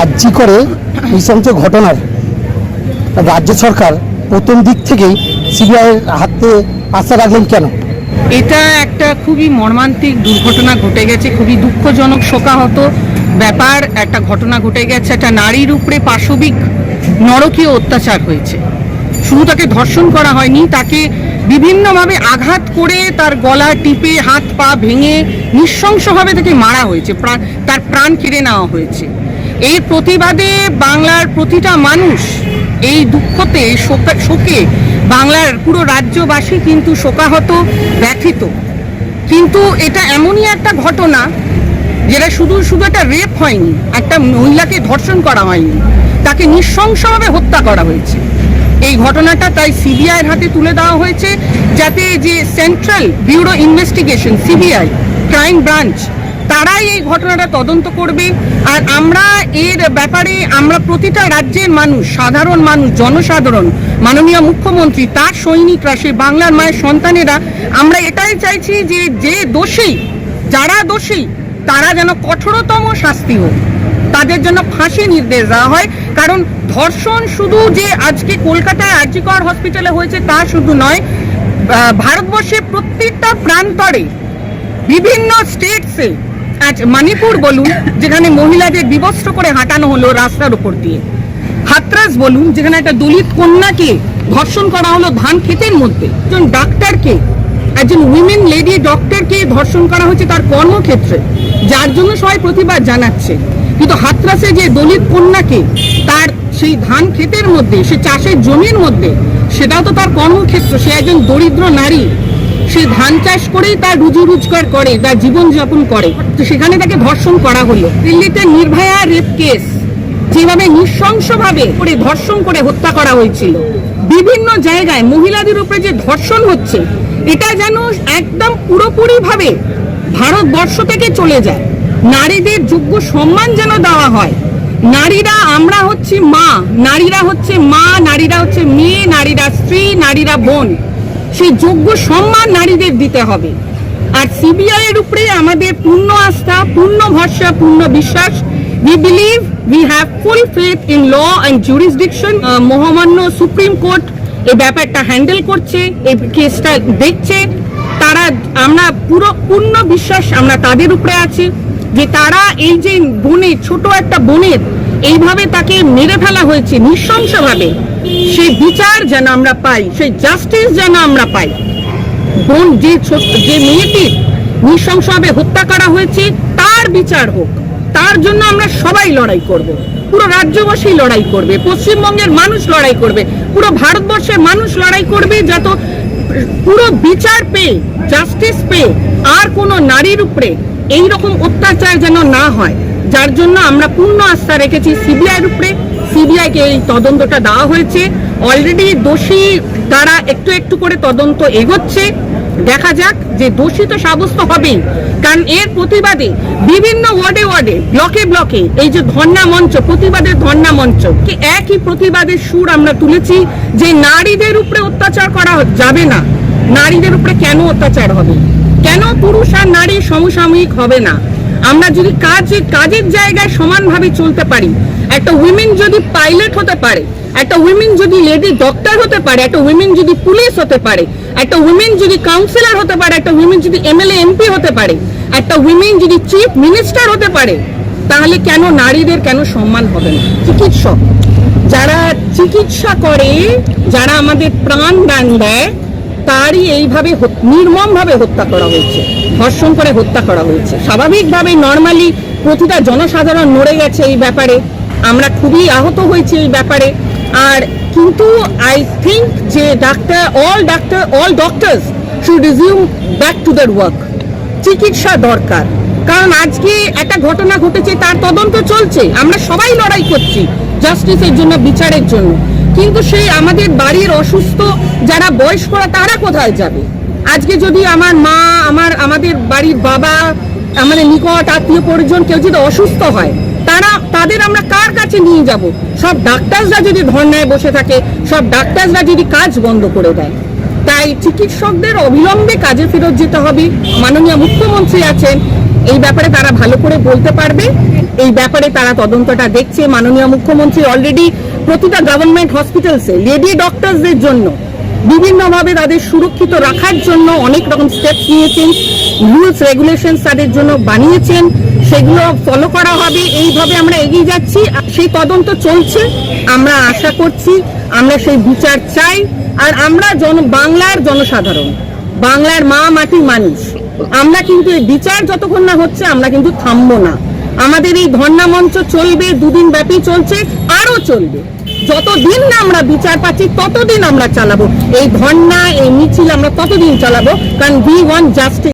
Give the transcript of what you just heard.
আর্জি করে এই সমস্ত ঘটনার রাজ্য সরকার প্রথম দিক থেকেই সিবিআইয়ের হাতে আস্থা রাখলেন কেন? এটা একটা খুবই মর্মান্তিক দুর্ঘটনা ঘটে গেছে, খুবই দুঃখজনক শোকাহত ব্যাপার। একটা ঘটনা ঘটে গেছে, একটা নারীর উপরে পাশবিক নরকীয় অত্যাচার হয়েছে। শুধু তাকে ধর্ষণ করা হয়নি, তাকে বিভিন্নভাবে আঘাত করে তার গলা টিপে হাত পা ভেঙে নৃশংসভাবে তাকে মারা হয়েছে, তার প্রাণ কেড়ে নেওয়া হয়েছে। এর প্রতিবাদে বাংলার প্রতিটা মানুষ এই দুঃখতে শোকে বাংলার পুরো রাজ্যবাসী কিন্তু শোকাহত, ব্যথিত। কিন্তু এটা এমনই একটা ঘটনা যেটা শুধু একটা রেপ হয়নি, একটা মহিলাকে ধর্ষণ করা হয়নি, তাকে নৃশংসভাবে হত্যা করা হয়েছে। এই ঘটনাটা তাই সিবিআইয়ের হাতে তুলে দেওয়া হয়েছে, যাতে যে central bureau investigation CBI crime branch তারাই এই ঘটনাটা তদন্ত করবে। আর আমরা এর ব্যাপারে আমরা প্রতিটা রাজ্যের মানুষ, সাধারণ মানুষ, জনসাধারণ, মাননীয় মুখ্যমন্ত্রী, তার সৈনিকরা, সে বাংলার মায়ের সন্তানেরা, আমরা এটাই চাইছি যে দোষী, যারা দোষী তারা যেন কঠোরতম শাস্তি হোক, তাদের জন্য ফাঁসি নির্দেশ দেওয়া হয়। কারণ ধর্ষণ শুধু যে আজকে কলকাতায় আরজি কর হসপিটালে হয়েছে তা শুধু নয়, ভারতবর্ষের প্রত্যেকটা প্রান্তরে বিভিন্ন স্টেটসে, আজ মণিপুর বলুন যেখানে মহিলাদের বিবস্ত্র করে হাঁটানো হলো রাস্তার উপর দিয়ে, হাতরাস বলুন যেখানে একটা দলিত কন্যাকে ধর্ষণ করা হলো ধান ক্ষেতের মধ্যে, একজন ডাক্তারকে, একজন উইমেন লেডি ডক্টরকে ধর্ষণ করা হচ্ছে তার কর্মক্ষেত্রে, যার জন্য সবাই প্রতিবাদ জানাচ্ছে। কিন্তু হাতরাসে যে দলিত কন্যাকে তার সেই ধান ক্ষেতের মধ্যে, সে চাষের জমির মধ্যে, সেটাও তো তার কর্মক্ষেত্র, সে একজন দরিদ্র নারী, সে ধান চাষ করেই তার রুজি রোজগার করে, তার জীবনযাপন করে, তো সেখানে তাকে ধর্ষণ করা হলো। দিল্লিতে নির্ভয়া রেপ কেস যেভাবে নৃশংসভাবে করে ধর্ষণ করে হত্যা করা হয়েছিল, বিভিন্ন জায়গায় মহিলাদের উপরে যে ধর্ষণ হচ্ছে, এটা যেন একদম পুরোপুরি ভাবে ভারতবর্ষ থেকে চলে যায়। নারীদের যোগ্য সম্মান যেন দেওয়া হয়। নারীরা, আমরা হচ্ছে মা, নারীরা হচ্ছে মা, নারীরা হচ্ছে মেয়ে, নারীরা স্ত্রী, নারীরা বোন, সেই যোগ্য সম্মান নারীদের দিতে হবে। আর সিবিআই এর উপরে আমাদের পূর্ণ আস্থা, পূর্ণ ভরসা, পূর্ণ বিশ্বাস। We believe, we have full faith in law and jurisdiction. মহামান্য সুপ্রিম কোর্ট এই ব্যাপারটা হ্যান্ডেল করছে, এই কেসটা দেখছে। তারা, আমরা পূর্ণ বিশ্বাস আমরা তাদের উপরে আছি যে তারা এই যে বোনের, ছোট একটা বোনের এইভাবে তাকে মেরে ফেলা হয়েছে নৃশংসভাবে, সেই বিচার যেন আমরা পাই, সেই জাস্টিস যেন আমরা পাই। বোন যে মেয়েটির নৃশংসভাবে হত্যা করা হয়েছে তার বিচার হোক, তার জন্য আমরা সবাই লড়াই করব, পুরো রাজ্যবাসী লড়াই করবে, পশ্চিমবঙ্গের মানুষ লড়াই করবে, পুরো ভারতবর্ষের মানুষ লড়াই করবে, যাতে পুরো বিচার পেয়ে, জাস্টিস পেয়ে আর কোনো নারীর উপরে এইরকম অত্যাচার যেন না হয়। যার জন্য আমরা পূর্ণ আস্থা রেখেছি সিবিআইয়ের উপরে। সিবিআইকে এই তদন্তটা দেওয়া হয়েছে, অলরেডি দোষী তারা একটু একটু করে তদন্ত এগোচ্ছে। দেখা যাক, যে দোষী তো সাব্যস্ত হবেই, কারণ এর প্রতিবাদে বিভিন্ন ওয়ার্ডে ওয়ার্ডে, ব্লকে ব্লকে এই যে ধর্ণা মঞ্চ, প্রতিবাদের ধর্ণা মঞ্চ, কি একই প্রতিবাদের সুর আমরা তুলেছি যে নারীদের উপরে অত্যাচার করা যাবে না। নারীদের উপরে কেন অত্যাচার হবে? কেন পুরুষ আর নারী সমসাময়িক হবে না? আমরা যদি কাজের জায়গায় সমানভাবে চলতে পারি, একটা উইমেন যদি পাইলট হতে পারে, একটা উইমেন যদি লেডি ডক্টর হতে পারে, একটা উইমেন যদি পুলিশ হতে পারে, একটা উইমেন যদি কাউন্সিলর হতে পারে, একটা উইমেন যদি এমএলএ এমপি হতে পারে, একটা উইমেন যদি চিফ মিনিস্টার হতে পারে, তাহলে কেন নারীদের কেন সম্মান হবে না? চিকিৎসক যারা চিকিৎসা করে, যারা আমাদের প্রাণ দান দেয়, তারই এইভাবে নির্মমভাবে হত্যা করা হয়েছে, ধর্ষণ করে হত্যা করা হয়েছে। স্বাভাবিকভাবে নর্মালি প্রতিটা জনসাধারণ নড়ে গেছে এই ব্যাপারে, আমরা খুবই আহত হয়েছি এই ব্যাপারে। আর কিন্তু আই থিঙ্ক যে all doctors should resume back to their work. চিকিৎসা দরকার, কারণ আজকে একটা ঘটনা ঘটেছে, তার তদন্ত চলছে, আমরা সবাই লড়াই করছি জাস্টিসের জন্য, বিচারের জন্য। কিন্তু সেই আমাদের বাড়ির অসুস্থ যারা বয়স্করা, তারা কোথায় যাবে? আজকে যদি আমার মা, আমাদের বাড়ির বাবা, আমাদের নিকট আত্মীয় পরিজন কেউ যদি অসুস্থ হয়, তাদের আমরা কার কাছে নিয়ে যাব? সব ডাক্তাররা যদি ধর্নায় বসে থাকে, সব ডাক্তাররা যদি কাজ বন্ধ করে দেয়, তাই চিকিৎসকদের অবিলম্বে কাজে ফেরত যেতে হবে। মাননীয় মুখ্যমন্ত্রী আছেন, এই ব্যাপারে তারা ভালো করে বলতে পারবে। এই ব্যাপারে তারা তদন্তটা দেখছে। মাননীয় মুখ্যমন্ত্রী অলরেডি প্রতিটা গভর্নমেন্ট হসপিটালসে লেডি ডক্টরসদের জন্য বিভিন্নভাবে তাদের সুরক্ষিত রাখার জন্য অনেক রকম স্টেপস নিয়েছেন, রুলস রেগুলেশন তাদের জন্য বানিয়েছেন, সেগুলো ফলো করা হবে। এইভাবে আমরা এগিয়ে যাচ্ছি, সেই তদন্ত চলছে। আমরা আশা করছি, আমরা সেই বিচার চাই। আর আমরা বাংলার জনসাধারণ, বাংলার মা মাটির মানুষ, আমরা কিন্তু এই বিচার যতক্ষণ না হচ্ছে আমরা কিন্তু থামবো না। আমাদের এই ধর্ণা মঞ্চ চলবে, দুদিন ব্যাপী চলছে, আরো চলবে। যতদিন না আমরা বিচার পাচ্ছি ততদিন আমরা চালাবো এই ধর্ণা, এই মিছিল আমরা ততদিন চালাবো, কারণ উই ওয়ান্ট জাস্টিস।